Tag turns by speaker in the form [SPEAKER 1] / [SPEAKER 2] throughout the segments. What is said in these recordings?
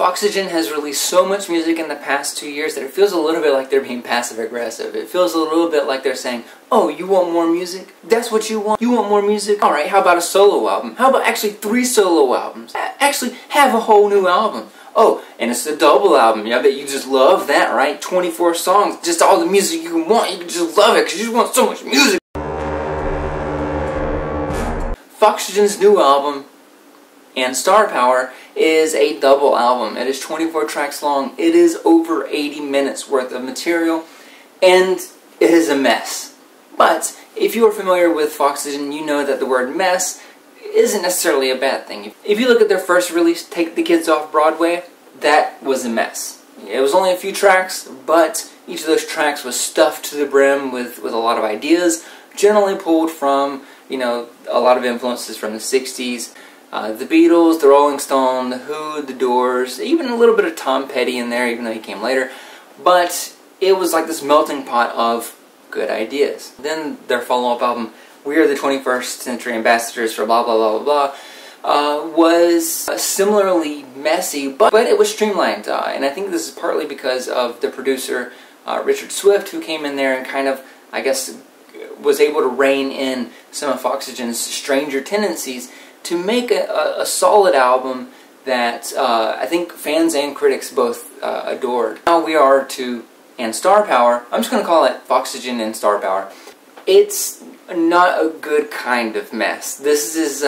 [SPEAKER 1] Foxygen has released so much music in the past 2 years that it feels a little bit like they're being passive-aggressive. It feels a little bit like they're saying, oh, you want more music? That's what you want? You want more music? Alright, how about a solo album? How about actually 3 solo albums? Actually, have a whole new album. Oh, and it's a double album. Yeah, I bet you just love that, right? 24 songs, just all the music you can want. You can just love it because you just want so much music. Foxygen's new album, and Star Power, is a double album. It is 24 tracks long. It is over 80 minutes worth of material, and it is a mess. But if you are familiar with Foxygen, you know that the word mess isn't necessarily a bad thing. If you look at their first release, Take the Kids Off Broadway, that was a mess. It was only a few tracks, but each of those tracks was stuffed to the brim with a lot of ideas, generally pulled from, you know, a lot of influences from the 60s. The Beatles, the Rolling Stones, the Who, the Doors, even a little bit of Tom Petty in there, even though he came later. But it was like this melting pot of good ideas. Then their follow-up album, We Are the 21st Century Ambassadors for blah blah blah blah blah, was similarly messy, but it was streamlined. And I think this is partly because of the producer, Richard Swift, who came in there and kind of, I guess, was able to rein in some of Foxygen's stranger tendencies to make a solid album that I think fans and critics both adored. Now We Are to and Star Power, I'm just going to call it Foxygen and Star Power. It's not a good kind of mess. This is,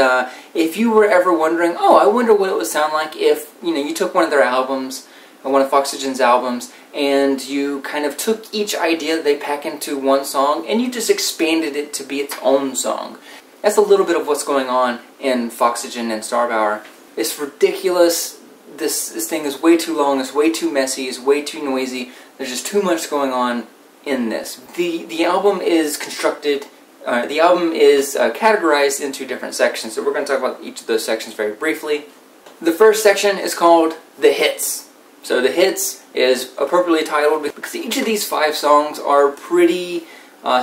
[SPEAKER 1] if you were ever wondering, oh, I wonder what it would sound like if, you know, you took one of their albums, one of Foxygen's albums, and you kind of took each idea that they pack into one song, and you just expanded it to be its own song. That's a little bit of what's going on in Foxygen and Star Power. It's ridiculous. This thing is way too long, it's way too messy, it's way too noisy. There's just too much going on in this. The album is constructed, the album is categorized into different sections, so we're going to talk about each of those sections very briefly. The first section is called The Hits. So The Hits is appropriately titled because each of these 5 songs are pretty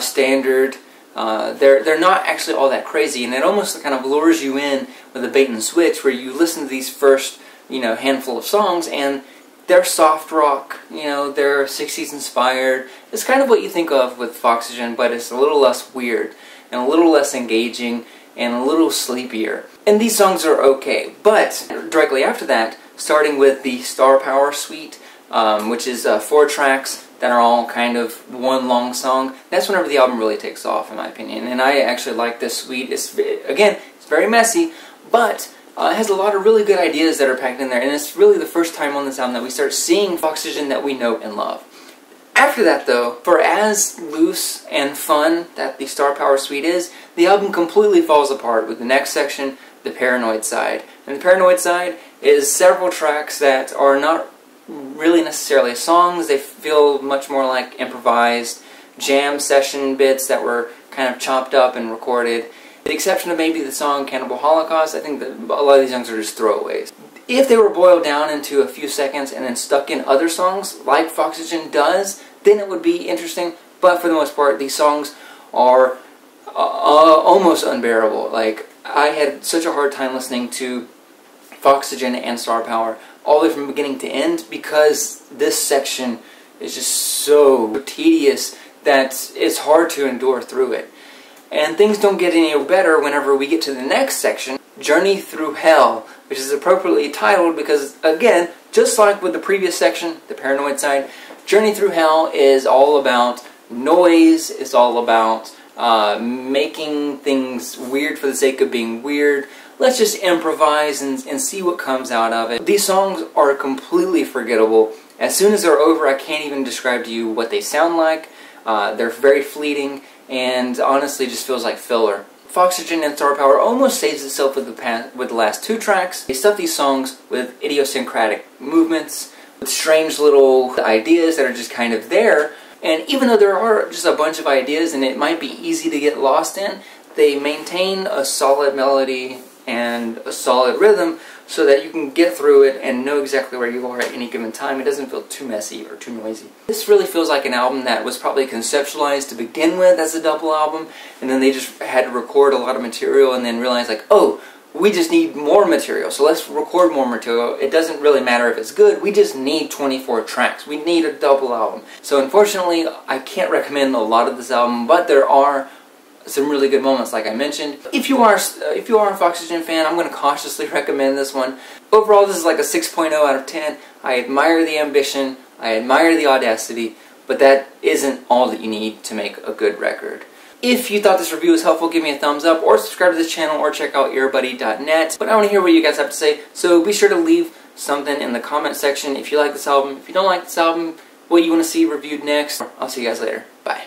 [SPEAKER 1] standard. They're not actually all that crazy, and it almost kind of lures you in with a bait and switch where you listen to these first, you know, handful of songs and they're soft rock, you know, they're 60s inspired. It's kind of what you think of with Foxygen, but it's a little less weird and a little less engaging and a little sleepier. And these songs are okay, but directly after that, starting with the Star Power suite, which is 4 tracks that are all kind of one long song, that's whenever the album really takes off, in my opinion. And I actually like this suite. Again, it's very messy, but it has a lot of really good ideas that are packed in there, and it's really the first time on this album that we start seeing Foxygen that we know and love. After that, though, for as loose and fun that the Star Power suite is, the album completely falls apart with the next section, the Paranoid side. And the Paranoid side is several tracks that are not really necessarily songs. They feel much more like improvised jam session bits that were kind of chopped up and recorded. With the exception of maybe the song Cannibal Holocaust, I think that a lot of these songs are just throwaways. If they were boiled down into a few seconds and then stuck in other songs, like Foxygen does, then it would be interesting. But for the most part, these songs are almost unbearable. Like, I had such a hard time listening to Foxygen and Star Power all the way from beginning to end because this section is just so tedious that it's hard to endure through it. And things don't get any better whenever we get to the next section, Journey Through Hell, which is appropriately titled because, again, just like with the previous section, the Paranoid side, Journey Through Hell is all about noise, it's all about making things weird for the sake of being weird. Let's just improvise and see what comes out of it. These songs are completely forgettable. As soon as they're over, I can't even describe to you what they sound like. They're very fleeting, and honestly just feels like filler. Foxygen and Star Power almost saves itself with the last 2 tracks. They stuff these songs with idiosyncratic movements, with strange little ideas that are just kind of there. And even though there are just a bunch of ideas and it might be easy to get lost in, they maintain a solid melody and a solid rhythm so that you can get through it and know exactly where you are at any given time. It doesn't feel too messy or too noisy. This really feels like an album that was probably conceptualized to begin with as a double album, and then they just had to record a lot of material and then realize, like, oh, We just need more material, so let's record more material. It doesn't really matter if it's good, we just need 24 tracks. We need a double album. So unfortunately, I can't recommend a lot of this album, but there are some really good moments like I mentioned. If you are a Foxygen fan, I'm going to cautiously recommend this one. Overall, this is like a 6.0 out of 10. I admire the ambition, I admire the audacity, but that isn't all that you need to make a good record. If you thought this review was helpful, give me a thumbs up, or subscribe to this channel, or check out earbuddy.net. But I want to hear what you guys have to say, so be sure to leave something in the comment section if you like this album. If you don't like this album, what you want to see reviewed next. I'll see you guys later. Bye.